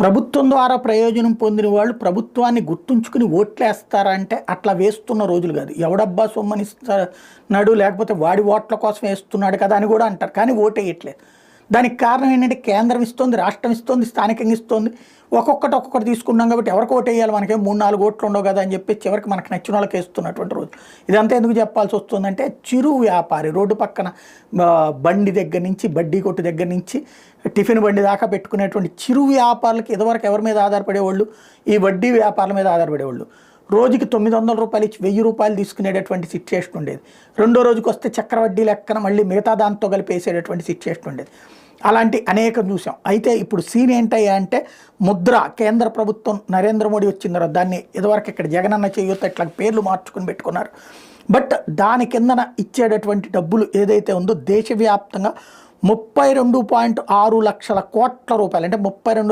ప్రభుత్వం ద్వారా ప్రయోజనం పొందిన వాళ్ళు ప్రభుత్వాన్ని గుర్తుంచుకుని ఓట్లేస్తారా అంటే అట్లా వేస్తున్న రోజులు కాదు. ఎవడబ్బా సొమ్మనిస్తున్నాడు లేకపోతే వాడి ఓట్ల కోసం వేస్తున్నాడు కదా అని కూడా అంటారు, కానీ ఓటేయట్లేదు. దానికి కారణం ఏంటంటే కేంద్రం ఇస్తుంది, రాష్ట్రం ఇస్తుంది, స్థానికంగా ఇస్తుంది. ఒక్కొక్కటి తీసుకున్నాం కాబట్టి ఎవరికి ఓటు వేయాలి, మనకే 3-4 ఓట్లు ఉండవు కదా అని చెప్పి చివరికి మనకు నచ్చిన వాళ్ళకి వేస్తున్నటువంటి రోజు. ఇదంతా ఎందుకు చెప్పాల్సి వస్తుందంటే చిరు వ్యాపారి రోడ్డు పక్కన బండి దగ్గర నుంచి బడ్డీ కొట్టు దగ్గర నుంచి టిఫిన్ బండి దాకా పెట్టుకునేటువంటి చిరు వ్యాపారులకి ఇదివరకు ఎవరి మీద ఆధారపడేవాళ్ళు, ఈ వడ్డీ వ్యాపారాల మీద ఆధారపడేవాళ్ళు. రోజుకి 900 రూపాయలు ఇచ్చి 1000 రూపాయలు తీసుకునేటటువంటి సిచ్యుయేషన్ ఉండేది. రెండో రోజుకి వస్తే చక్రవడ్డీ లెక్కన మళ్ళీ మిగతా దాంతో కలిపి వేసేటటువంటి సిచ్యుయేషన్ ఉండేది. అలాంటి అనేకం చూసాం. అయితే ఇప్పుడు సీన్ ఏంటయ్యా అంటే ముద్ర కేంద్ర ప్రభుత్వం నరేంద్ర మోడీ వచ్చిన తర్వాత దాన్ని ఇదివరకు ఇక్కడ జగనన్న చేయొద్దు ఇట్లా పేర్లు మార్చుకుని పెట్టుకున్నారు. బట్ దాని కిందన ఇచ్చేటటువంటి డబ్బులు ఏదైతే ఉందో దేశవ్యాప్తంగా 32.6 లక్షల కోట్ల రూపాయలు అంటే 32